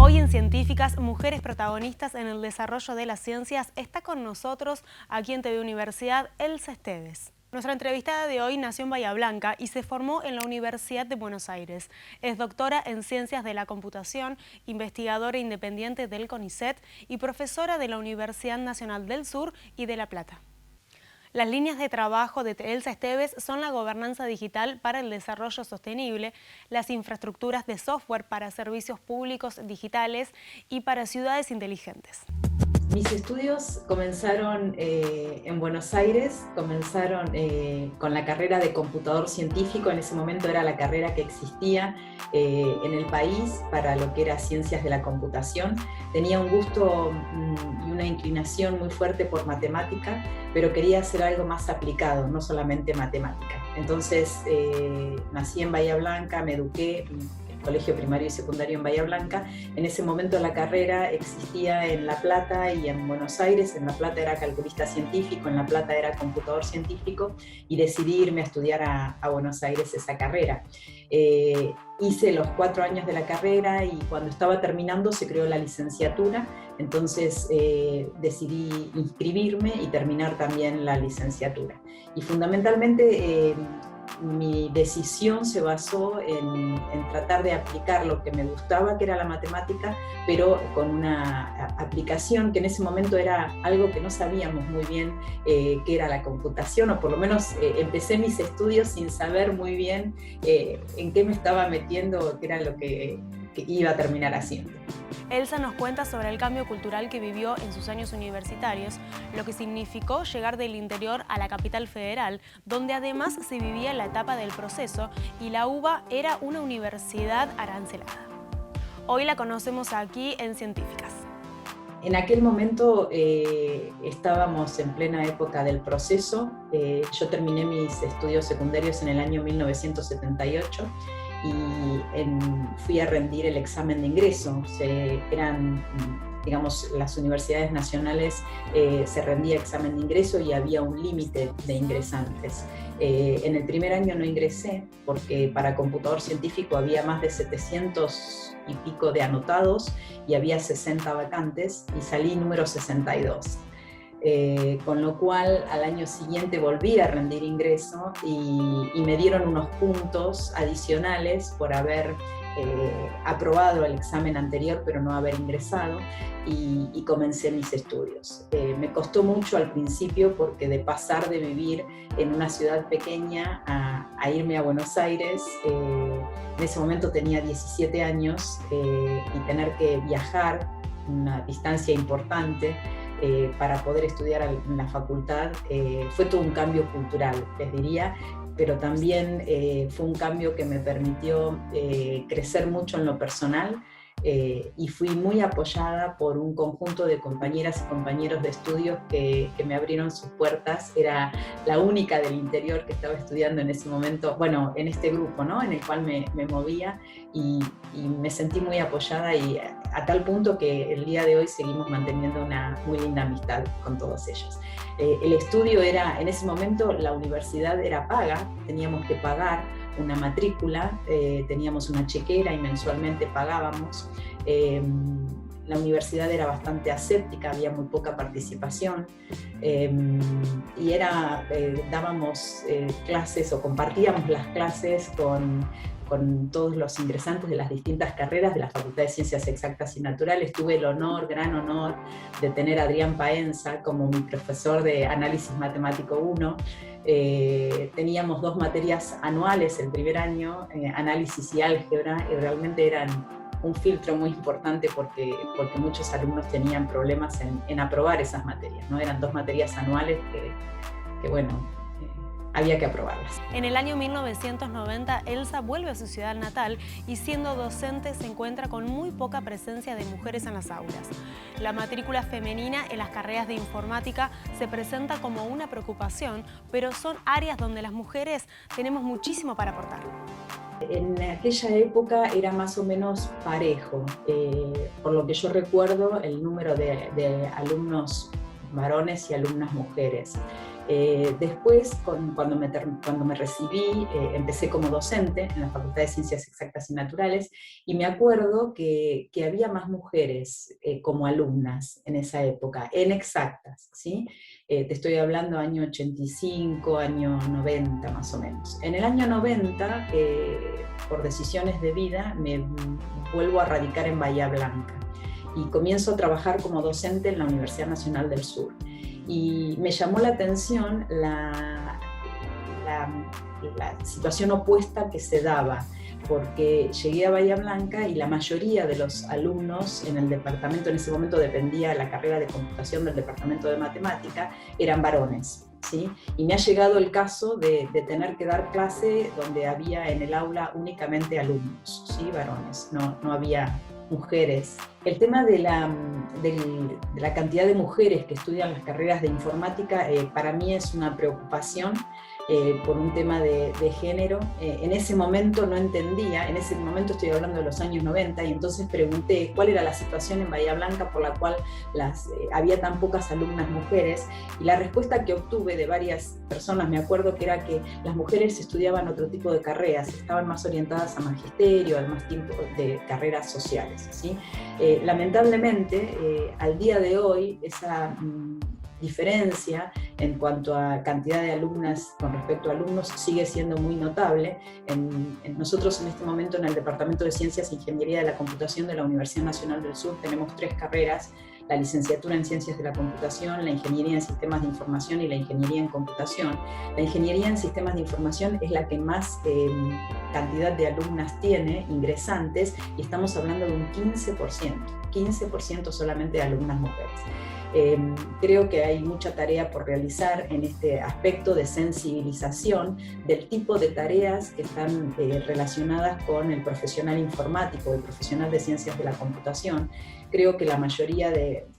Hoy en Científicas, mujeres protagonistas en el desarrollo de las ciencias, está con nosotros aquí en TV Universidad Elsa Esteves. Nuestra entrevistada de hoy nació en Bahía Blanca y se formó en la Universidad de Buenos Aires. Es doctora en Ciencias de la Computación, investigadora independiente del CONICET y profesora de la Universidad Nacional del Sur y de La Plata. Las líneas de trabajo de Elsa Esteves son la gobernanza digital para el desarrollo sostenible, las infraestructuras de software para servicios públicos digitales y para ciudades inteligentes. Mis estudios comenzaron en Buenos Aires, comenzaron con la carrera de computador científico. En ese momento era la carrera que existía en el país para lo que era ciencias de la computación. Tenía un gusto y una inclinación muy fuerte por matemática, pero quería hacer algo más aplicado, no solamente matemática. Entonces nací en Bahía Blanca, me eduqué, colegio primario y secundario en Bahía Blanca. En ese momento la carrera existía en La Plata y en Buenos Aires. En La Plata era calculista científico, en La Plata era computador científico, y decidí irme a estudiar a Buenos Aires esa carrera. Hice los 4 años de la carrera y cuando estaba terminando se creó la licenciatura, entonces decidí inscribirme y terminar también la licenciatura. Y fundamentalmente mi decisión se basó en tratar de aplicar lo que me gustaba, que era la matemática, pero con una aplicación que en ese momento era algo que no sabíamos muy bien qué era la computación, o por lo menos empecé mis estudios sin saber muy bien en qué me estaba metiendo, qué era lo que iba a terminar haciendo. Elsa nos cuenta sobre el cambio cultural que vivió en sus años universitarios, lo que significó llegar del interior a la capital federal, donde además se vivía la etapa del proceso y la UBA era una universidad arancelada. Hoy la conocemos aquí en Científicas. En aquel momento estábamos en plena época del proceso. Yo terminé mis estudios secundarios en el año 1978 y fui a rendir el examen de ingreso. Digamos, las universidades nacionales se rendía examen de ingreso y había un límite de ingresantes. En el primer año no ingresé porque para computador científico había más de 700 y pico de anotados y había 60 vacantes y salí número 62. Con lo cual al año siguiente volví a rendir ingreso y me dieron unos puntos adicionales por haber aprobado el examen anterior pero no haber ingresado, y comencé mis estudios. Me costó mucho al principio porque de pasar de vivir en una ciudad pequeña a irme a Buenos Aires, en ese momento tenía 17 años y tener que viajar una distancia importante para poder estudiar en la facultad, fue todo un cambio cultural, les diría, pero también fue un cambio que me permitió crecer mucho en lo personal, y fui muy apoyada por un conjunto de compañeras y compañeros de estudios que me abrieron sus puertas. Era la única del interior que estaba estudiando en ese momento, bueno, en este grupo, ¿no?, en el cual me movía, y me sentí muy apoyada, y a tal punto que el día de hoy seguimos manteniendo una muy linda amistad con todos ellos. El estudio era, en ese momento la universidad era paga, teníamos que pagar una matrícula, teníamos una chequera y mensualmente pagábamos. La universidad era bastante aséptica, había muy poca participación, y dábamos clases o compartíamos las clases con todos los ingresantes de las distintas carreras de la Facultad de Ciencias Exactas y Naturales. Tuve el honor, gran honor, de tener a Adrián Paenza como mi profesor de Análisis Matemático 1. Teníamos 2 materias anuales el primer año, Análisis y Álgebra, y realmente eran un filtro muy importante porque muchos alumnos tenían problemas en aprobar esas materias, ¿no? Eran 2 materias anuales que bueno, había que aprobarlas. En el año 1990, Elsa vuelve a su ciudad natal y siendo docente se encuentra con muy poca presencia de mujeres en las aulas. La matrícula femenina en las carreras de informática se presenta como una preocupación, pero son áreas donde las mujeres tenemos muchísimo para aportar. En aquella época era más o menos parejo. Por lo que yo recuerdo, el número de alumnos varones y alumnas mujeres. Después, cuando me recibí, empecé como docente en la Facultad de Ciencias Exactas y Naturales, y me acuerdo que había más mujeres como alumnas en esa época, en exactas, ¿sí? Te estoy hablando año 85, año 90 más o menos. En el año 90, por decisiones de vida, me vuelvo a radicar en Bahía Blanca y comienzo a trabajar como docente en la Universidad Nacional del Sur. Y me llamó la atención la situación opuesta que se daba, porque llegué a Bahía Blanca y la mayoría de los alumnos en el departamento, en ese momento dependía la carrera de computación del departamento de matemática, eran varones, ¿sí? Y me ha llegado el caso de tener que dar clase donde había en el aula únicamente alumnos, ¿sí? Varones, no había mujeres. El tema de la cantidad de mujeres que estudian las carreras de informática para mí es una preocupación por un tema de género. En ese momento no entendía, en ese momento estoy hablando de los años 90, y entonces pregunté cuál era la situación en Bahía Blanca por la cual había tan pocas alumnas mujeres, y la respuesta que obtuve de varias personas, me acuerdo que era que las mujeres estudiaban otro tipo de carreras, estaban más orientadas a magisterio, al más tiempo de carreras sociales, ¿sí? Lamentablemente, al día de hoy, esa diferencia en cuanto a cantidad de alumnas con respecto a alumnos sigue siendo muy notable. Nosotros en este momento en el Departamento de Ciencias e Ingeniería de la Computación de la Universidad Nacional del Sur tenemos 3 carreras: la licenciatura en Ciencias de la Computación, la Ingeniería en Sistemas de Información y la Ingeniería en Computación. La Ingeniería en Sistemas de Información es la que más cantidad de alumnas tiene, ingresantes, y estamos hablando de un 15% solamente de alumnas mujeres. Creo que hay mucha tarea por realizar en este aspecto de sensibilización del tipo de tareas que están relacionadas con el profesional informático, el profesional de ciencias de la computación. Creo que la mayoría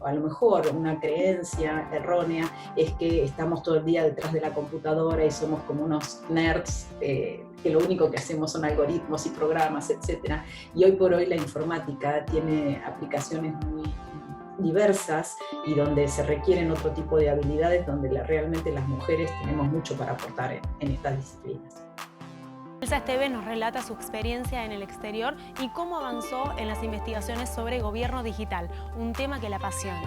a lo mejor una creencia errónea es que estamos todo el día detrás de la computadora y somos como unos nerds que lo único que hacemos son algoritmos y programas, etc. Y hoy por hoy la informática tiene aplicaciones muy diversas y donde se requieren otro tipo de habilidades, donde realmente las mujeres tenemos mucho para aportar en estas disciplinas. Elsa Esteves nos relata su experiencia en el exterior y cómo avanzó en las investigaciones sobre gobierno digital, un tema que la apasiona.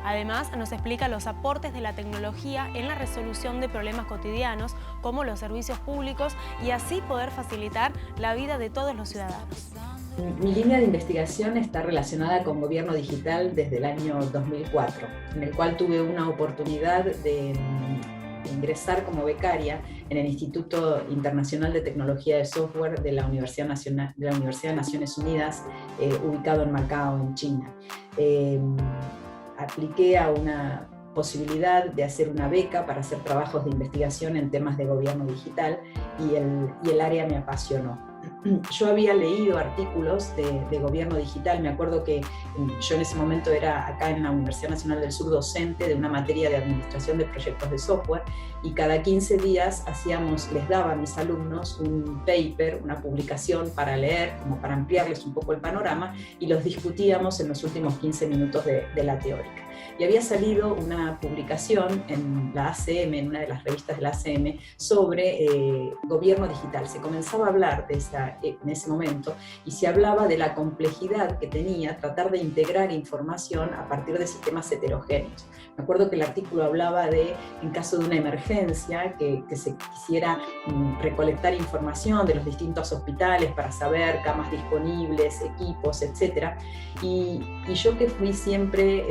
Además, nos explica los aportes de la tecnología en la resolución de problemas cotidianos, como los servicios públicos, y así poder facilitar la vida de todos los ciudadanos. Mi línea de investigación está relacionada con gobierno digital desde el año 2004, en el cual tuve una oportunidad de ingresar como becaria en el Instituto Internacional de Tecnología de Software de la Universidad de Naciones Unidas, ubicado en Macao, en China. Apliqué a una posibilidad de hacer una beca para hacer trabajos de investigación en temas de gobierno digital, y el área me apasionó. Yo había leído artículos de gobierno digital. Me acuerdo que yo en ese momento era acá en la Universidad Nacional del Sur docente de una materia de administración de proyectos de software, y cada 15 días les daba a mis alumnos un paper, una publicación para leer, como para ampliarles un poco el panorama, y los discutíamos en los últimos 15 minutos de la teórica. Y había salido una publicación en la ACM, en una de las revistas de la ACM, sobre gobierno digital. Se comenzaba a hablar en ese momento, y se hablaba de la complejidad que tenía tratar de integrar información a partir de sistemas heterogéneos. Me acuerdo que el artículo hablaba de, en caso de una emergencia, que se quisiera recolectar información de los distintos hospitales para saber camas disponibles, equipos, etc. Y yo, que fui siempre,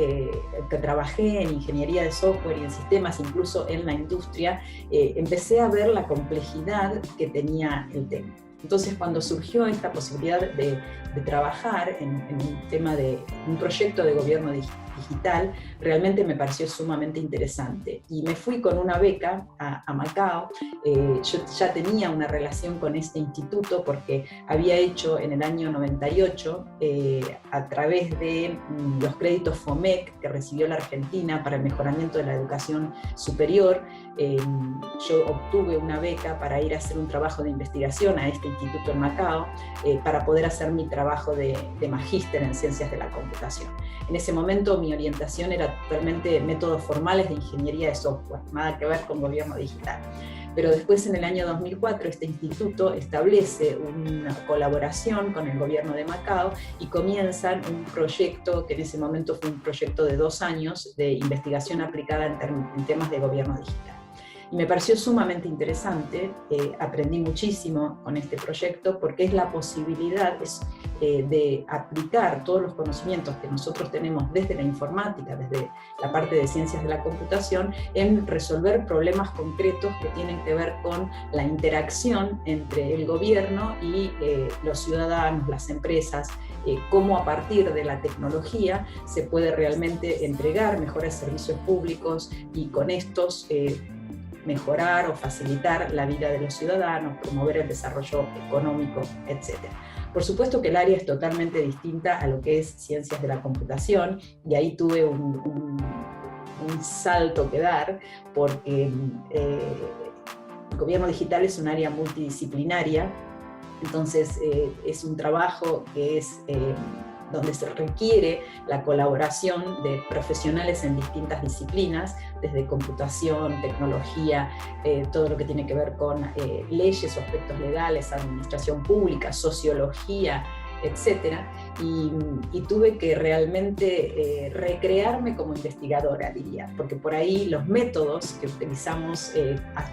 que trabajé en ingeniería de software y en sistemas, incluso en la industria, empecé a ver la complejidad que tenía el tema. Entonces, cuando surgió esta posibilidad de trabajar en un tema de un proyecto de gobierno digital, realmente me pareció sumamente interesante. Y me fui con una beca a Macao. Yo ya tenía una relación con este instituto porque había hecho en el año 98, a través de los créditos FOMEC que recibió la Argentina para el mejoramiento de la educación superior, yo obtuve una beca para ir a hacer un trabajo de investigación a este instituto en Macao, para poder hacer mi trabajo de magíster en ciencias de la computación. computación. En ese momento mi orientación era totalmente métodos formales de ingeniería de software, nada que ver con gobierno digital. Pero después, en el año 2004, este instituto establece una colaboración con el gobierno de Macao y comienzan un proyecto que en ese momento fue un proyecto de 2 años de investigación aplicada en temas de gobierno digital. Y me pareció sumamente interesante, aprendí muchísimo con este proyecto porque es la posibilidad de aplicar todos los conocimientos que nosotros tenemos desde la informática, desde la parte de ciencias de la computación, en resolver problemas concretos que tienen que ver con la interacción entre el gobierno y los ciudadanos, las empresas, cómo a partir de la tecnología se puede realmente entregar mejores servicios públicos y con estos mejorar o facilitar la vida de los ciudadanos, promover el desarrollo económico, etc. Por supuesto que el área es totalmente distinta a lo que es ciencias de la computación, y ahí tuve un salto que dar, porque el gobierno digital es un área multidisciplinaria, entonces es un trabajo que es donde se requiere la colaboración de profesionales en distintas disciplinas, desde computación, tecnología, todo lo que tiene que ver con leyes o aspectos legales, administración pública, sociología, etc. Y tuve que realmente recrearme como investigadora, diría, porque por ahí los métodos que utilizamos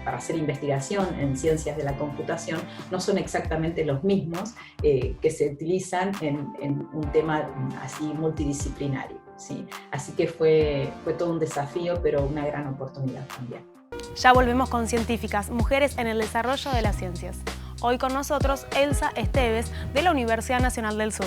para hacer investigación en ciencias de la computación no son exactamente los mismos que se utilizan en un tema así multidisciplinario, ¿sí? Así que fue todo un desafío, pero una gran oportunidad también. Ya volvemos con Científicas, mujeres en el desarrollo de las ciencias. Hoy con nosotros Elsa Esteves de la Universidad Nacional del Sur.